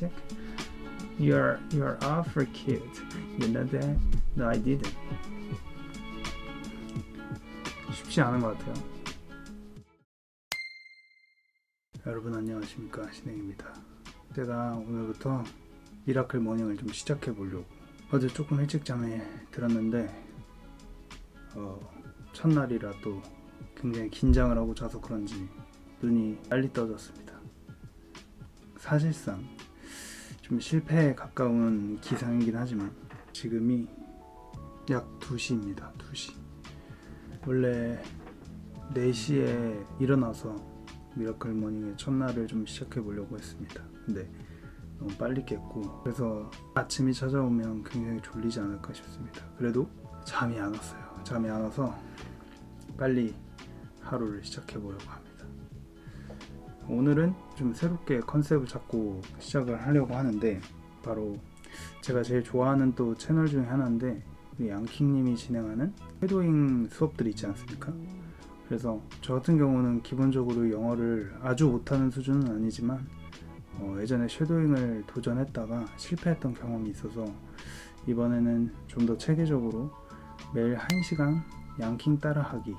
check? You're awful cute. You know that? No, I didn't. 쉽지 않은 것 같아요. 여러분 안녕하십니까, 신행입니다. 제가 오늘부터 미라클 모닝을 좀 시작해 보려고. 어제 조금 일찍 잠에 들었는데 첫날이라 또 굉장히 긴장을 하고 자서 그런지 눈이 빨리 떠졌습니다. 사실상 좀 실패에 가까운 기상이긴 하지만 지금이 약 2시입니다. 2시. 원래 4시에 일어나서 미라클 모닝의 첫날을 좀 시작해 보려고 했습니다. 근데 너무 빨리 깼고, 그래서 아침이 찾아오면 굉장히 졸리지 않을까 싶습니다. 그래도 잠이 안 왔어요. 잠이 안 와서 빨리 하루를 시작해 보려고 합니다. 오늘은 좀 새롭게 컨셉을 잡고 시작을 하려고 하는데, 바로 제가 제일 좋아하는 또 채널 중에 하나인데, 양킹님이 진행하는 쉐도잉 수업들이 있지 않습니까? 그래서 저 같은 경우는 기본적으로 영어를 아주 못하는 수준은 아니지만 예전에 쉐도잉을 도전했다가 실패했던 경험이 있어서 이번에는 좀 더 체계적으로 매일 1시간 양킹 따라하기,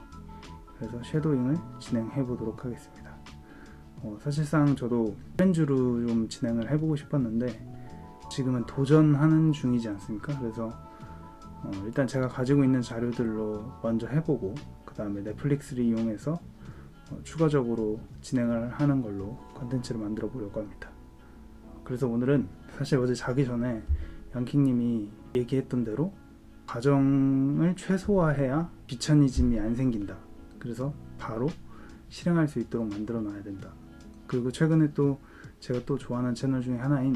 그래서 쉐도잉을 진행해 보도록 하겠습니다. 사실상 저도 챌린지로 좀 진행을 해보고 싶었는데 지금은 도전하는 중이지 않습니까? 그래서 일단 제가 가지고 있는 자료들로 먼저 해보고, 그 다음에 넷플릭스를 이용해서 추가적으로 진행을 하는 걸로 컨텐츠를 만들어 보려고 합니다. 그래서 오늘은 사실 어제 자기 전에 양킹님이 얘기했던 대로 과정을 최소화해야 귀차니즘이 안 생긴다. 그래서 바로 실행할 수 있도록 만들어 놔야 된다. 그리고 최근에 또 제가 또 좋아하는 채널 중에 하나인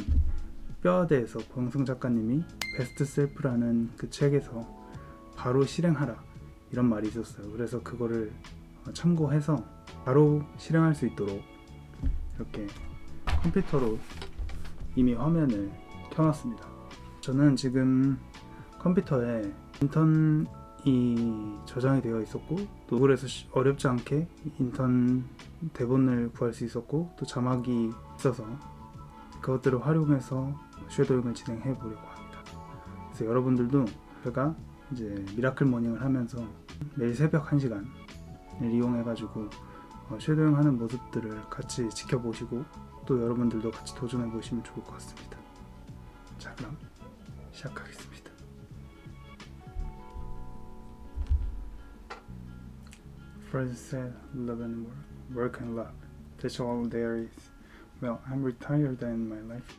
뼈에 대해서 권승 작가님이 베스트 셀프라는 그 책에서 바로 실행하라 이런 말이 있었어요. 그래서 그거를 참고해서 바로 실행할 수 있도록 이렇게 컴퓨터로 이미 화면을 켜놨습니다. 저는 지금 컴퓨터에 인턴이 저장이 되어 있었고, 또 그래서 어렵지 않게 인턴 대본을 구할 수 있었고, 또 자막이 있어서 그것들을 활용해서 쉐도잉을 진행해 보려고 합니다. 그래서 여러분들도 제가 이제 미라클 모닝을 하면서 매일 새벽 1시간을 이용해 가지고 쉐도잉 하는 모습들을 같이 지켜보시고, 또 여러분들도 같이 도전해 보시면 좋을 것 같습니다. 자, 그럼 시작하겠습니다. Freud said, love and work and love. That's all there is. Well, I'm retired in my life.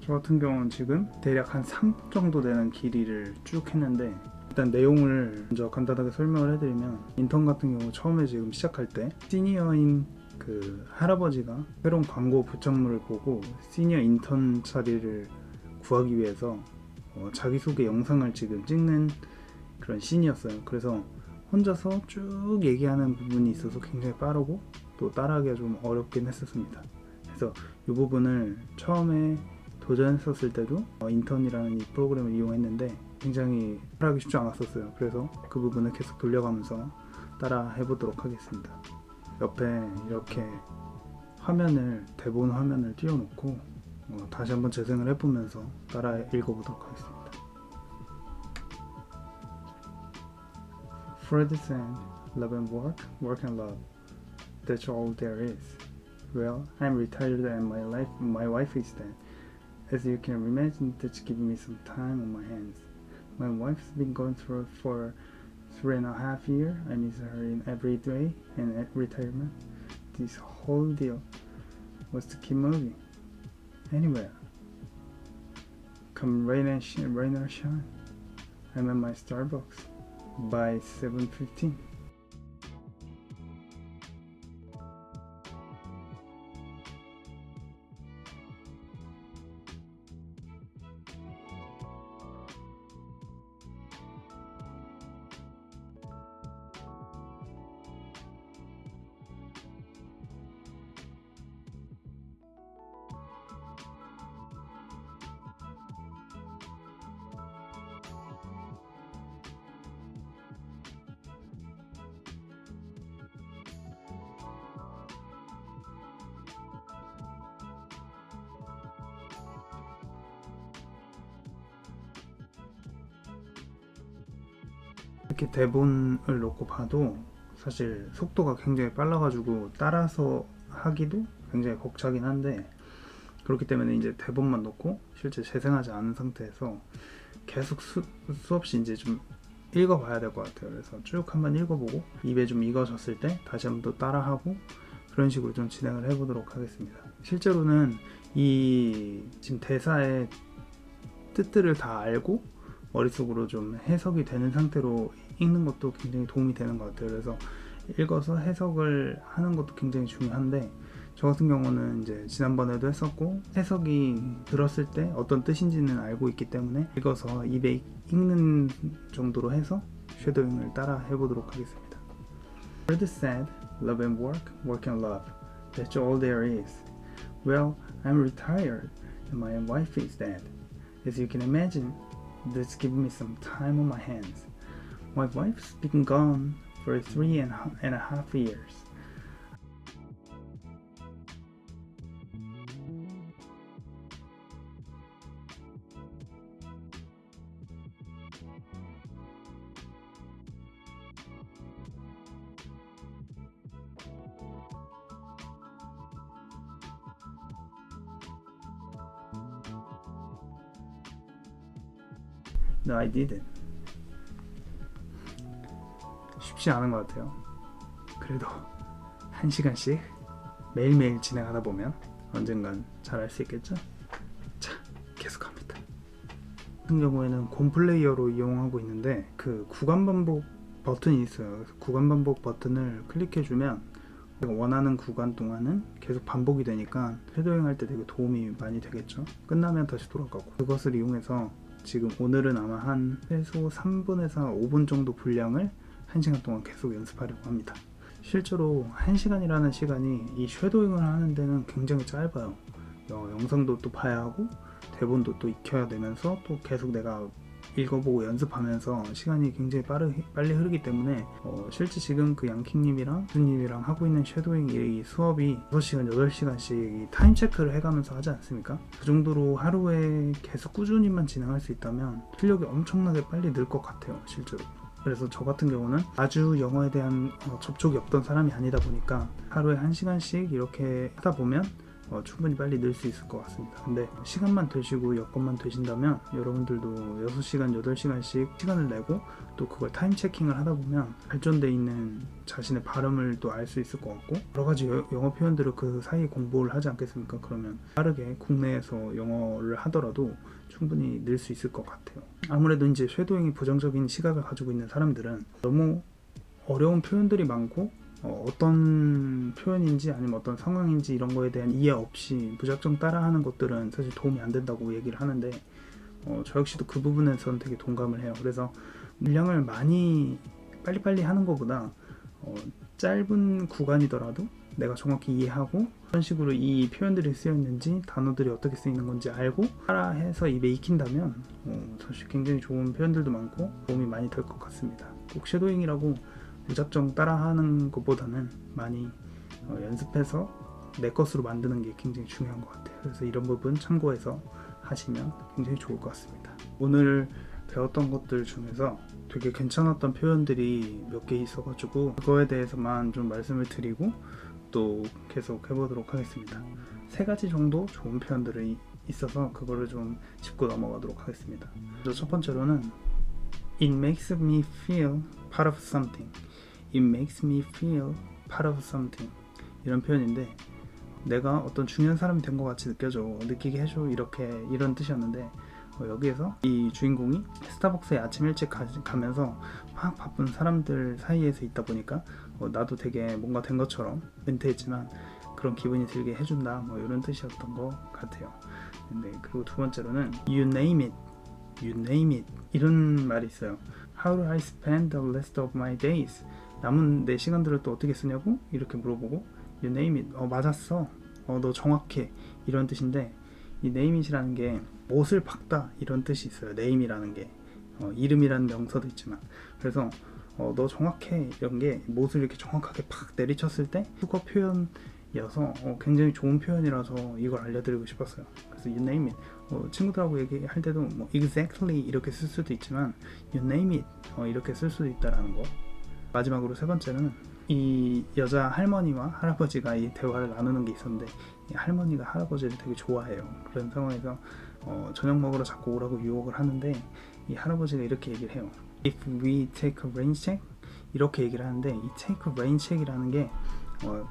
저 같은 경우는 지금 대략 한 3분 정도 되는 길이를 쭉 했는데, 일단 내용을 먼저 간단하게 설명을 해드리면, 인턴 같은 경우 처음에 지금 시작할 때 시니어인 그 할아버지가 새로운 광고 부착물을 보고 시니어 인턴 자리를 구하기 위해서 자기소개 영상을 지금 찍는 그런 씬이었어요. 그래서 혼자서 쭉 얘기하는 부분이 있어서 굉장히 빠르고 또 따라하기가 좀 어렵긴 했었습니다. 그래서 이 부분을 처음에 도전했었을 때도 인턴이라는 이 프로그램을 이용했는데 굉장히 따라하기 쉽지 않았었어요. 그래서 그 부분을 계속 돌려가면서 따라 해보도록 하겠습니다. 옆에 이렇게 대본 화면을 띄워놓고 다시 한번 재생을 해보면서 따라 읽어보도록 하겠습니다. Freud said, love and work, work and love. That's all there is. Well, I'm retired and my wife is dead. As you can imagine, that's giving me some time on my hands. My wife's been going through for 3.5 years. I miss her in every day, and at retirement, this whole deal was to keep moving. Anywhere. Come rain or shine. I'm at my Starbucks by 7:15. 이렇게 대본을 놓고 봐도 사실 속도가 굉장히 빨라가지고 따라서 하기도 굉장히 벅차긴 한데, 그렇기 때문에 이제 대본만 놓고 실제 재생하지 않은 상태에서 계속 수없이 이제 좀 읽어봐야 될 것 같아요. 그래서 쭉 한번 읽어보고 입에 좀 익어졌을 때 다시 한번 또 따라하고 그런 식으로 좀 진행을 해보도록 하겠습니다. 실제로는 이 지금 대사의 뜻들을 다 알고 머릿속으로 좀 해석이 되는 상태로 읽는 것도 굉장히 도움이 되는 것 같아요. 그래서 읽어서 해석을 하는 것도 굉장히 중요한데, 저 같은 경우는 이제 지난번에도 했었고 해석이 들었을 때 어떤 뜻인지는 알고 있기 때문에 읽어서 입에 읽는 정도로 해서 쉐도잉을 따라 해보도록 하겠습니다. Fred said, love and work, work and love. That's all there is. Well, I'm retired and my wife is dead. As you can imagine, this gives me some time on my hands. My wife's been gone for 3.5 years. No, I didn't. 쉽지 않은 것 같아요. 그래도 1시간씩 매일매일 진행하다 보면 언젠간 잘할 수 있겠죠? 자, 계속합니다. 같은 경우에는 곰플레이어로 이용하고 있는데 그 구간 반복 버튼이 있어요. 그래서 구간 반복 버튼을 클릭해주면 내가 원하는 구간 동안은 계속 반복이 되니까 쉐도잉 할 때 되게 도움이 많이 되겠죠. 끝나면 다시 돌아가고, 그것을 이용해서 지금 오늘은 아마 한 최소 3분에서 5분 정도 분량을 1시간 동안 계속 연습하려고 합니다. 실제로 1시간이라는 시간이 이 쉐도잉을 하는 데는 굉장히 짧아요. 영상도 또 봐야 하고 대본도 또 익혀야 되면서 또 계속 내가 읽어보고 연습하면서 시간이 굉장히 빨리 흐르기 때문에 실제 지금 그 양킹님이랑 수님이랑 하고 있는 쉐도잉 이 수업이 6시간, 8시간씩 타임 체크를 해가면서 하지 않습니까? 그 정도로 하루에 계속 꾸준히만 진행할 수 있다면 실력이 엄청나게 빨리 늘 것 같아요, 실제로. 그래서 저 같은 경우는 아주 영어에 대한 접촉이 없던 사람이 아니다 보니까 하루에 1시간씩 이렇게 하다 보면 충분히 빨리 늘 수 있을 것 같습니다. 근데 시간만 되시고 여건만 되신다면 여러분들도 6시간, 8시간씩 시간을 내고 또 그걸 타임 체킹을 하다 보면 발전되어 있는 자신의 발음을 또 알 수 있을 것 같고, 여러 가지 영어 표현들을 그 사이에 공부를 하지 않겠습니까? 그러면 빠르게 국내에서 영어를 하더라도 충분히 늘 수 있을 것 같아요. 아무래도 이제 쉐도잉이 부정적인 시각을 가지고 있는 사람들은 너무 어려운 표현들이 많고 어떤 표현인지 아니면 어떤 상황인지 이런 거에 대한 이해 없이 무작정 따라하는 것들은 사실 도움이 안 된다고 얘기를 하는데, 저 역시도 그 부분에서는 되게 동감을 해요. 그래서 물량을 많이 빨리빨리 하는 것보다 짧은 구간이더라도 내가 정확히 이해하고 어떤 식으로 이 표현들이 쓰여 있는지 단어들이 어떻게 쓰이는 건지 알고 따라해서 입에 익힌다면 사실 굉장히 좋은 표현들도 많고 도움이 많이 될 것 같습니다. 꼭 쉐도잉이라고 무작정 따라하는 것보다는 많이 연습해서 내 것으로 만드는 게 굉장히 중요한 것 같아요. 그래서 이런 부분 참고해서 하시면 굉장히 좋을 것 같습니다. 오늘 배웠던 것들 중에서 되게 괜찮았던 표현들이 몇 개 있어가지고 그거에 대해서만 좀 말씀을 드리고 또 계속 해보도록 하겠습니다. 3가지 정도 좋은 표현들이 있어서 그거를 좀 짚고 넘어가도록 하겠습니다. 첫 번째로는 It makes me feel part of something. It makes me feel part of something. 이런 표현인데, 내가 어떤 중요한 사람이 된 것 같이 느끼게 해줘, 이런 뜻이었는데, 여기에서 이 주인공이 스타벅스에 아침 일찍 가면서 막 바쁜 사람들 사이에서 있다 보니까 나도 되게 뭔가 된 것처럼 은퇴했지만 그런 기분이 들게 해준다, 이런 뜻이었던 것 같아요. 네, 그리고 두 번째로는 You name it, you name it, 이런 말이 있어요. How do I spend the rest of my days? 남은 내 시간들을 또 어떻게 쓰냐고 이렇게 물어보고 You name it, 맞았어, 너 정확해, 이런 뜻인데, 이 name it이라는 게 못을 박다 이런 뜻이 있어요. name이라는 게 이름이라는 명사도 있지만, 그래서 너 정확해 이런 게 못을 이렇게 정확하게 팍 내리쳤을 때 수거 표현이어서 굉장히 좋은 표현이라서 이걸 알려드리고 싶었어요. 그래서 you name it, 친구들하고 얘기할 때도 뭐 exactly 이렇게 쓸 수도 있지만 you name it 이렇게 쓸 수도 있다라는 거. 마지막으로 세 번째는 이 여자 할머니와 할아버지가 이 대화를 나누는 게 있었는데 이 할머니가 할아버지를 되게 좋아해요. 그런 상황에서 저녁 먹으러 자꾸 오라고 유혹을 하는데 이 할아버지가 이렇게 얘기를 해요. If we take a rain check 이렇게 얘기를 하는데 이 take a rain check이라는 게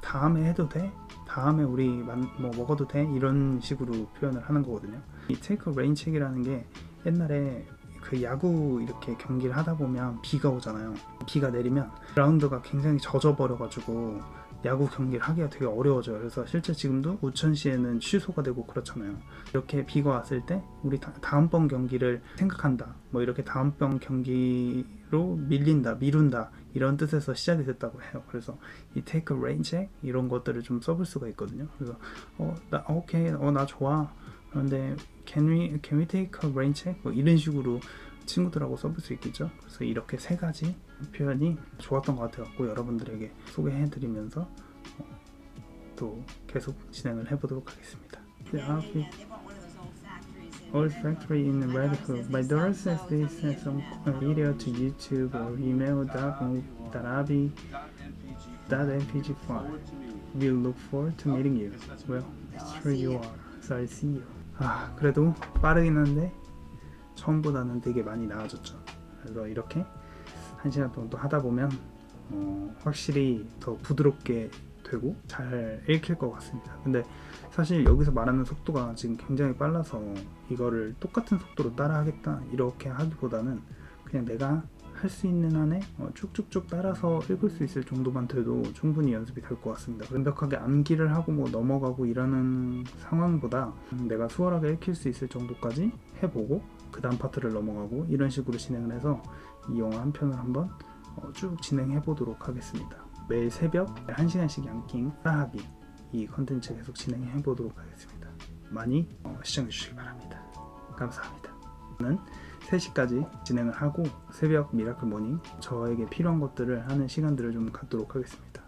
다음에 해도 돼? 다음에 우리 뭐 먹어도 돼? 이런 식으로 표현을 하는 거거든요. 이 take a rain check이라는 게 옛날에 그 야구 이렇게 경기를 하다 보면 비가 오잖아요. 비가 내리면 그라운드가 굉장히 젖어버려가지고 야구 경기를 하기가 되게 어려워져요. 그래서 실제 지금도 우천시에는 취소가 되고 그렇잖아요. 이렇게 비가 왔을 때 우리 다음번 경기를 생각한다. 뭐 이렇게 다음번 경기로 미룬다 이런 뜻에서 시작이 됐다고 해요. 그래서 이 take a rain check 이런 것들을 좀 써볼 수가 있거든요. 그래서 오케이, 나 좋아. 그런데 can we take a rain check? 뭐 이런 식으로 친구들하고 써볼 수 있겠죠. 그래서 이렇게 세 가지 표현이 좋았던 것 같아요. 여러분들에게 소개해드리면서 또 계속 진행을 해보도록 하겠습니다. Old factory in Redhook. My daughter says this as some video to YouTube or email.arabi.mpg file. We look forward to meeting you. Well, it's true you are. So I'll see you. 그래도 빠르긴 한데 처음보다는 되게 많이 나아졌죠. 그래서 이렇게 1시간 동안 또 하다 보면 확실히 더 부드럽게 되고 잘 읽힐 것 같습니다. 근데 사실 여기서 말하는 속도가 지금 굉장히 빨라서 이거를 똑같은 속도로 따라 하겠다 이렇게 하기보다는 그냥 내가 할 수 있는 한에 쭉쭉쭉 따라서 읽을 수 있을 정도만 돼도 충분히 연습이 될 것 같습니다. 완벽하게 암기를 하고 뭐 넘어가고 이러는 상황보다 내가 수월하게 읽힐 수 있을 정도까지 해보고 그 다음 파트를 넘어가고 이런 식으로 진행을 해서 이 영화 한 편을 한번 쭉 진행해 보도록 하겠습니다. 매일 새벽 1시간씩 양킹 따라하기 이 컨텐츠 계속 진행해 보도록 하겠습니다. 많이 시청해 주시기 바랍니다. 감사합니다. 저는 3시까지 진행을 하고 새벽 미라클 모닝 저에게 필요한 것들을 하는 시간들을 좀 갖도록 하겠습니다.